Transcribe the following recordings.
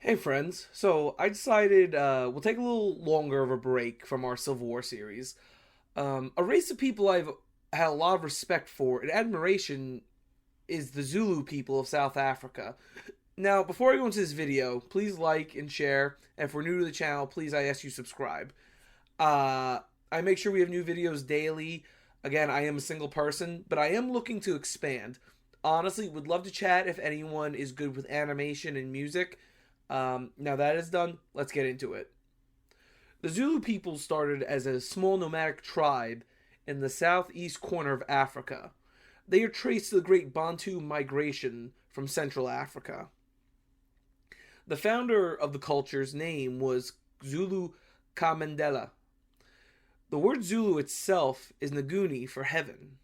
Hey friends, so I decided we'll take a little longer of a break from our Civil War series. A race of people I've had a lot of respect for and admiration is the Zulu people of South Africa. Now, before I go into this video, please like and share, and if we're new to the channel, please I ask you subscribe. Uh, I make sure we have new videos daily. Again, I am a single person, but I am looking to expand. Honestly, would love to chat if anyone is good with animation and music. Now that is done, let's get into it. The Zulu people started as a small nomadic tribe in the southeast corner of Africa. They are traced to the Great Bantu Migration from Central Africa. The founder of the culture's name was Zulu Kamandela. The word Zulu itself is Nguni for heaven.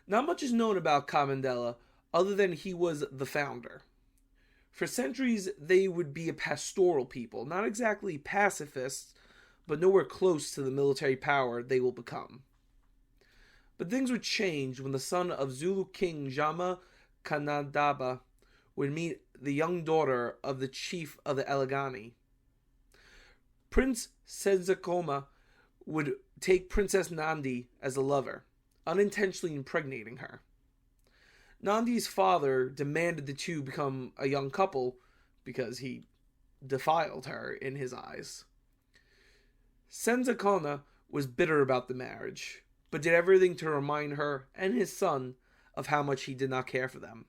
Not much is known about Kamandela other than he was the founder. For centuries, they would be a pastoral people, not exactly pacifists, but nowhere close to the military power they will become. But things would change when the son of Zulu King Jama Kanadaba would meet the young daughter of the chief of the Elegani. Prince Senzakoma would take Princess Nandi as a lover, unintentionally impregnating her. Nandi's father demanded the two become a young couple because he defiled her in his eyes. Senzakona was bitter about the marriage, but did everything to remind her and his son of how much he did not care for them.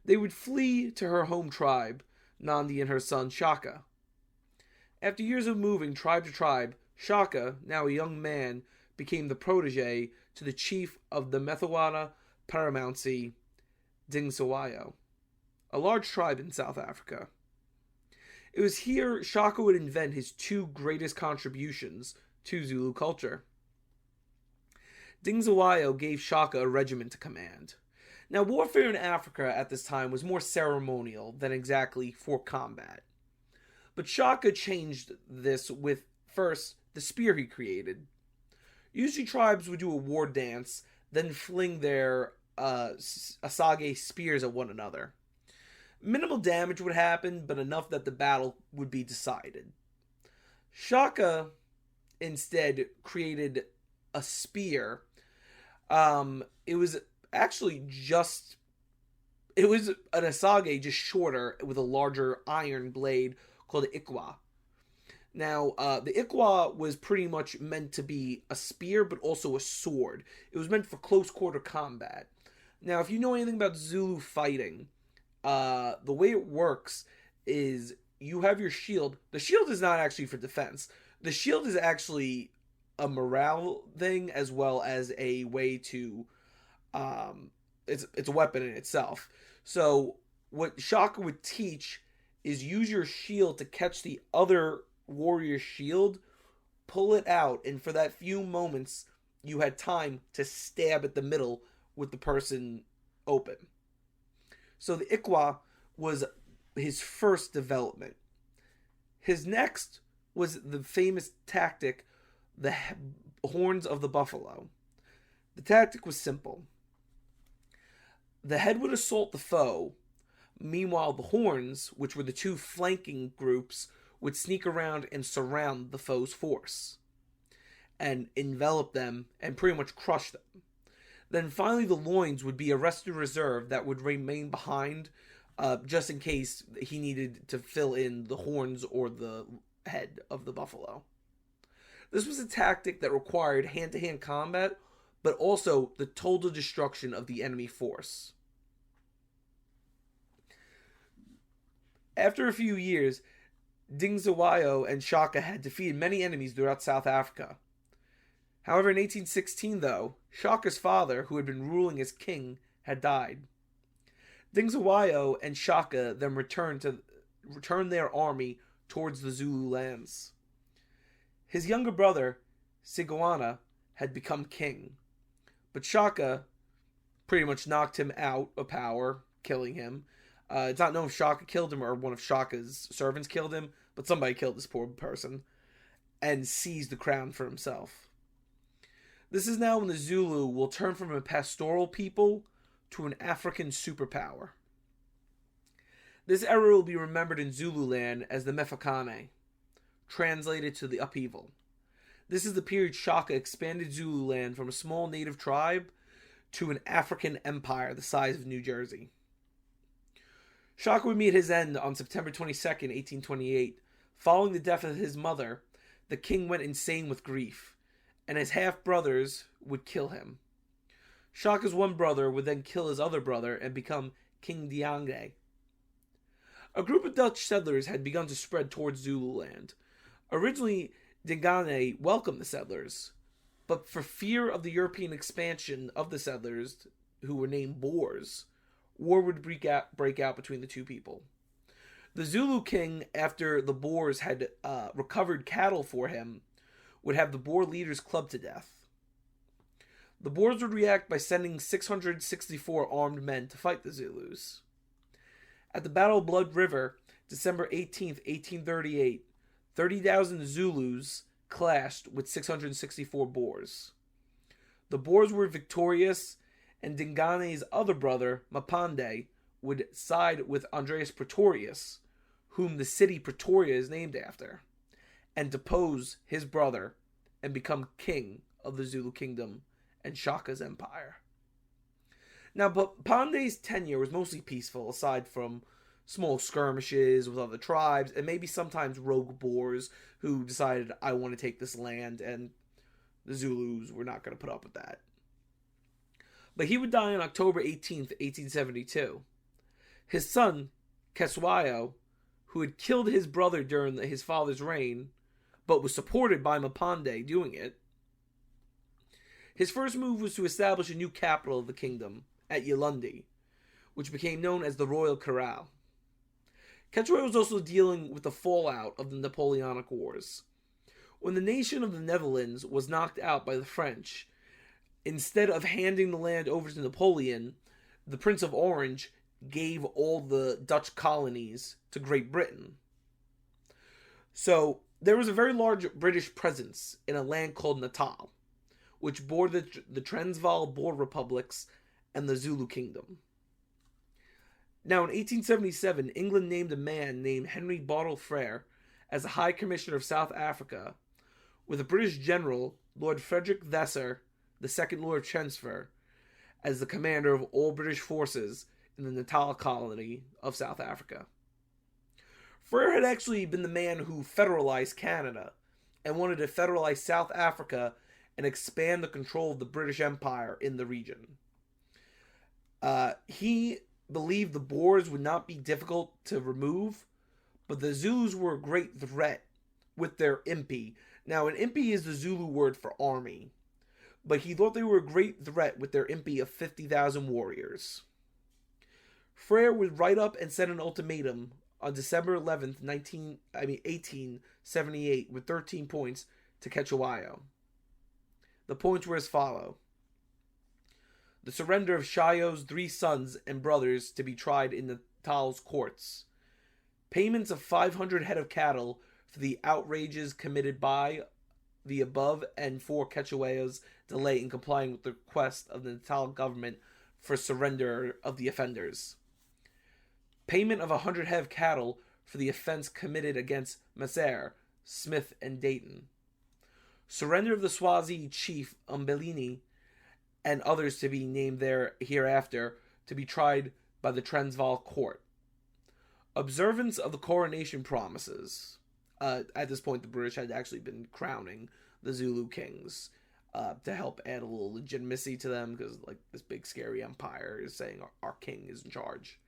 They would flee to her home tribe, Nandi and her son Shaka. After years of moving tribe to tribe, Shaka, now a young man, became the protege to the chief of the Methwana Paramountcy, Dingsawayo, a large tribe in South Africa. It was here Shaka would invent his two greatest contributions to Zulu culture. Dingsawayo gave Shaka a regiment to command. Now, warfare in Africa at this time was more ceremonial than exactly for combat. But Shaka changed this with, first, the spear he created. Usually tribes would do a war dance, then fling their asage spears at one another. Minimal damage would happen, but enough that the battle would be decided. Shaka instead created a spear. It was actually it was an asage, just shorter, with a larger iron blade called the ikwa. Now, the ikwa was pretty much meant to be a spear, but also a sword. It was meant for close quarter combat. Now, if you know anything about Zulu fighting, the way it works is you have your shield. The shield is not actually for defense. The shield is actually a morale thing as well as a way to, it's a weapon in itself. So what Shaka would teach is use your shield to catch the other warrior's shield, pull it out, and for that few moments, you had time to stab at the middle with the person open. So the Ikwa was his first development. His next was the famous tactic, the horns of the buffalo. The tactic was simple. The head would assault the foe. Meanwhile, the horns, which were the two flanking groups, would sneak around and surround the foe's force and envelop them and pretty much crush them. Then finally the loins would be a rested reserve that would remain behind just in case he needed to fill in the horns or the head of the buffalo. This was a tactic that required hand-to-hand combat, but also the total destruction of the enemy force. After a few years, Dingsawayo and Shaka had defeated many enemies throughout South Africa. However, in 1816, though, Shaka's father, who had been ruling as king, had died. Dingsawayo and Shaka then returned their army towards the Zulu lands. His younger brother, Sigwana, had become king, but Shaka pretty much knocked him out of power, killing him. It's not known if Shaka killed him or one of Shaka's servants killed him, but somebody killed this poor person and seized the crown for himself. This is now when the Zulu will turn from a pastoral people to an African superpower. This era will be remembered in Zululand as the Mephekame, translated to the upheaval. This is the period Shaka expanded Zululand from a small native tribe to an African empire the size of New Jersey. Shaka would meet his end on September 22nd, 1828. Following the death of his mother, the king went insane with grief, and his half-brothers would kill him. Shaka's one brother would then kill his other brother and become King Diange. A group of Dutch settlers had begun to spread towards Zululand. Originally, Dingane welcomed the settlers, but for fear of the European expansion of the settlers, who were named Boers, war would break out between the two people. The Zulu king, after the Boers had recovered cattle for him, would have the Boer leaders clubbed to death. The Boers would react by sending 664 armed men to fight the Zulus. At the Battle of Blood River, December 18th, 1838, 30,000 Zulus clashed with 664 Boers. The Boers were victorious, and Dingane's other brother, Mapande, would side with Andreas Pretorius, whom the city Pretoria is named after, and depose his brother and become king of the Zulu kingdom and Shaka's empire. Now, Pande's tenure was mostly peaceful, aside from small skirmishes with other tribes, and maybe sometimes rogue Boers who decided, I want to take this land, and the Zulus were not going to put up with that. But he would die on October 18th, 1872. His son, Keswayo, who had killed his brother during his father's reign, but was supported by Mapande doing it, his first move was to establish a new capital of the kingdom at Yalundi, which became known as the Royal Corral. Keswayo was also dealing with the fallout of the Napoleonic Wars. When the nation of the Netherlands was knocked out by the French, instead of handing the land over to Napoleon, the Prince of Orange gave all the Dutch colonies to Great Britain. So there was a very large British presence in a land called Natal, which bordered the Transvaal Boer republics and the Zulu kingdom. Now, in 1877, England named a man named Henry Bartle Frere as the High Commissioner of South Africa, with a British general, Lord Frederick Vassar, the second Lord Chancellor, as the commander of all British forces in the Natal colony of South Africa. Frere had actually been the man who federalized Canada and wanted to federalize South Africa and expand the control of the British Empire in the region. He believed the Boers would not be difficult to remove, but the Zulus were a great threat with their impi. Now, an impi is the Zulu word for army, but he thought they were a great threat with their impi of 50,000 warriors. Frere would write up and send an ultimatum on December 11th, 1878, with 13 points to Keswayo. The points were as follow: the surrender of Shayo's 3 sons and brothers to be tried in Natal's courts, payments of 500 head of cattle for the outrages committed by the above and for Keswayo's delay in complying with the request of the Natal government for surrender of the offenders, payment of 100 head of cattle for the offense committed against Maser, Smith, and Dayton, surrender of the Swazi chief Umbelini and others to be named there hereafter to be tried by the Transvaal court, observance of the coronation promises. At this point, the British had actually been crowning the Zulu kings to help add a little legitimacy to them, because like this big scary empire is saying our king is in charge.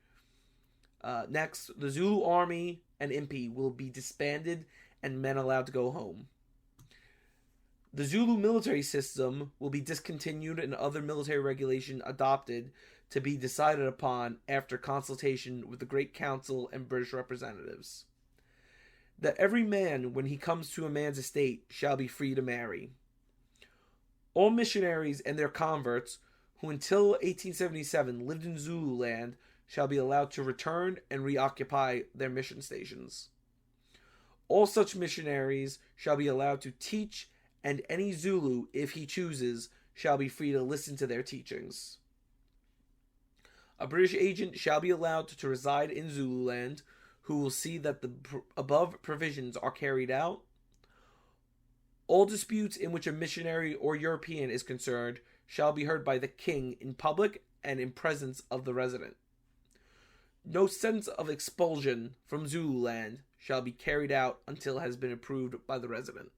Next, the Zulu army and impi will be disbanded and men allowed to go home. The Zulu military system will be discontinued and other military regulation adopted to be decided upon after consultation with the Great Council and British representatives. That every man, when he comes to a man's estate, shall be free to marry. All missionaries and their converts, who until 1877 lived in Zululand, shall be allowed to return and reoccupy their mission stations. All such missionaries shall be allowed to teach, and any Zulu, if he chooses, shall be free to listen to their teachings. A British agent shall be allowed to reside in Zululand, who will see that the above provisions are carried out. All disputes in which a missionary or European is concerned shall be heard by the king in public and in presence of the resident. No sentence of expulsion from Zululand shall be carried out until it has been approved by the resident.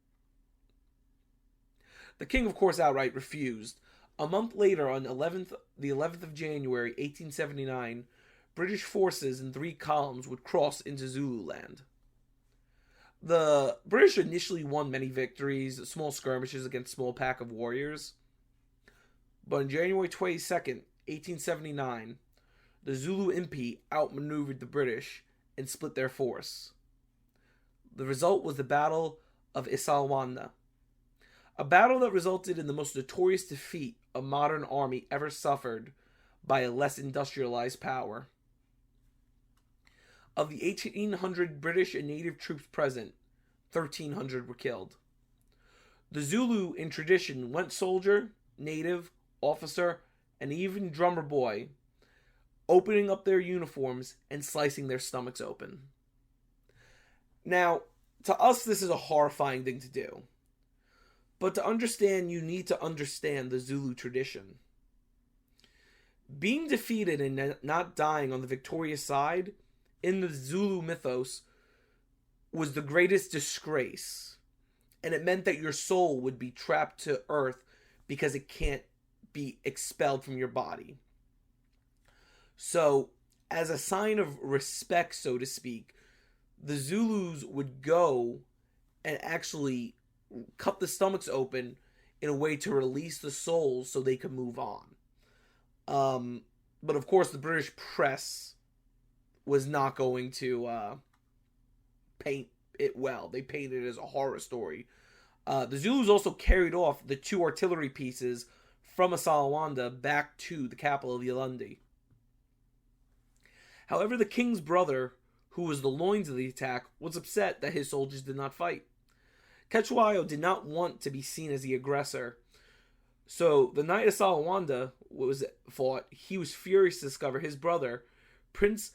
The king, of course, outright refused. A month later, on the 11th of January, 1879, British forces in 3 columns would cross into Zululand. The British initially won many victories, small skirmishes against a small pack of warriors. But on January 22nd, 1879, the Zulu impi outmaneuvered the British and split their force. The result was the Battle of Isandlwana, a battle that resulted in the most notorious defeat a modern army ever suffered by a less industrialized power. Of the 1,800 British and native troops present, 1,300 were killed. The Zulu, in tradition, went soldier, native, officer, and even drummer boy, opening up their uniforms and slicing their stomachs open. Now, to us, this is a horrifying thing to do. But to understand, you need to understand the Zulu tradition. Being defeated and not dying on the victorious side, in the Zulu mythos, was the greatest disgrace. And it meant that your soul would be trapped to earth because it can't be expelled from your body. So, as a sign of respect, so to speak, the Zulus would go and actually cut the stomachs open in a way to release the souls so they could move on. But of course, the British press was not going to paint it well. They painted it as a horror story. The Zulus also carried off the 2 artillery pieces from Isandlwana back to the capital of Yaoundé. However, the king's brother, who was the loins of the attack, was upset that his soldiers did not fight. Cetewayo did not want to be seen as the aggressor. So, the night Isandlwana was fought, he was furious to discover his brother, Prince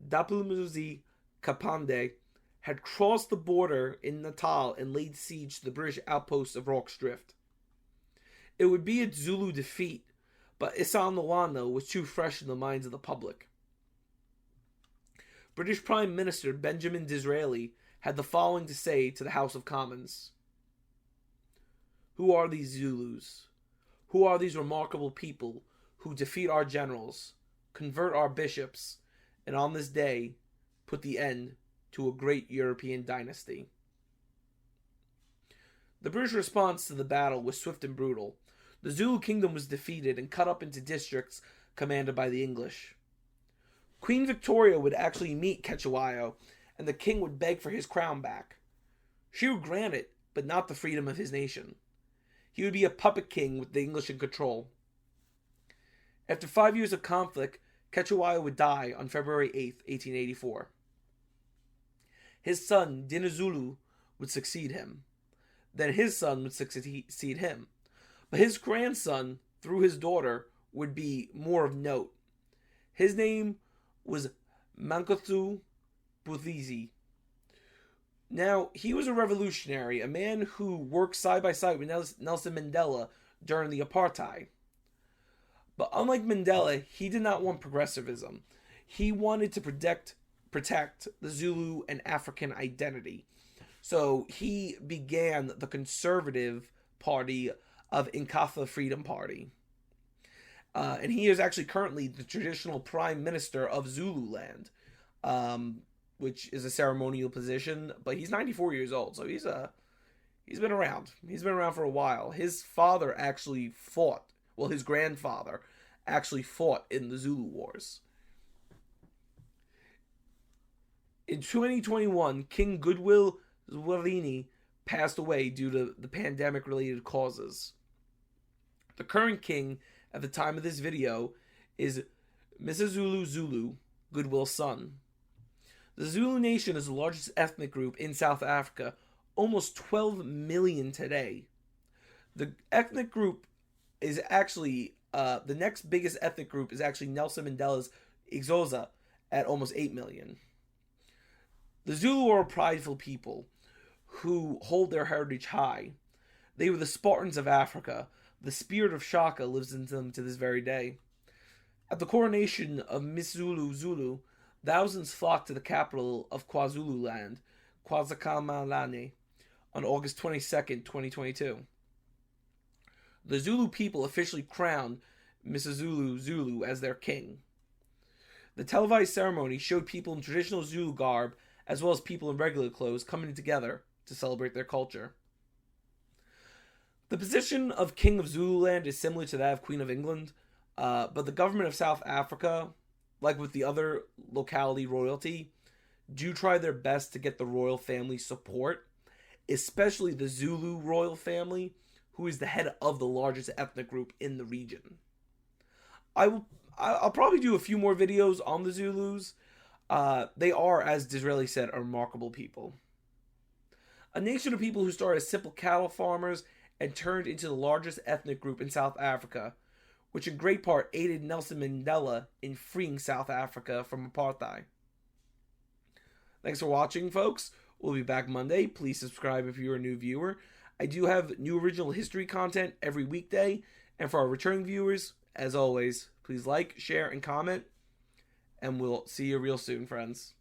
Dapulmuzi Kapande, had crossed the border in Natal and laid siege to the British outposts of Rorke's Drift. It would be a Zulu defeat, but Isandlwana was too fresh in the minds of the public. British Prime Minister Benjamin Disraeli had the following to say to the House of Commons. Who are these Zulus? Who are these remarkable people who defeat our generals, convert our bishops, and on this day put the end to a great European dynasty? The British response to the battle was swift and brutal. The Zulu kingdom was defeated and cut up into districts commanded by the English. Queen Victoria would actually meet Cetewayo, and the king would beg for his crown back. She would grant it, but not the freedom of his nation. He would be a puppet king with the English in control. After 5 years of conflict, Cetewayo would die on February 8th, 1884. His son, Dinizulu, would succeed him. Then his son would succeed him. But his grandson, through his daughter, would be more of note. His name was Mankathu Buthelezi. Now, he was a revolutionary, a man who worked side by side with Nelson Mandela during the apartheid. But unlike Mandela, he did not want progressivism. He wanted to protect the Zulu and African identity. So he began the conservative party of Inkatha Freedom Party. And he is actually currently the traditional prime minister of Zululand, which is a ceremonial position. But he's 94 years old, so he's been around. He's been around for a while. His father actually fought. Well, his grandfather actually fought in the Zulu Wars. In 2021, King Goodwill Zwelithini passed away due to the pandemic-related causes. The current king at the time of this video is Misazulu Zulu, Goodwill's son. The Zulu nation is the largest ethnic group in South Africa, almost 12 million today. The ethnic group is actually The next biggest ethnic group is actually Nelson Mandela's Xhosa at almost 8 million. The Zulu are a prideful people who hold their heritage high. They were the Spartans of Africa. The spirit of Shaka lives in them to this very day. At the coronation of Miss Zulu, thousands flocked to the capital of KwaZulu-Land, KwaZulu-Natal, on August 22nd, 2022. The Zulu people officially crowned Mr. Zulu as their king. The televised ceremony showed people in traditional Zulu garb as well as people in regular clothes coming together to celebrate their culture. The position of King of Zululand is similar to that of Queen of England, but the government of South Africa, like with the other locality royalty, do try their best to get the royal family support, especially the Zulu royal family, who is the head of the largest ethnic group in the region. I'll probably do a few more videos on the Zulus. They are, as Disraeli said, a remarkable people. A nation of people who started as simple cattle farmers and turned into the largest ethnic group in South Africa, which in great part aided Nelson Mandela in freeing South Africa from apartheid. Thanks for watching, folks. We'll be back Monday. Please subscribe if you're a new viewer. I do have new original history content every weekday. And for our returning viewers, as always, please like, share, and comment. And we'll see you real soon, friends.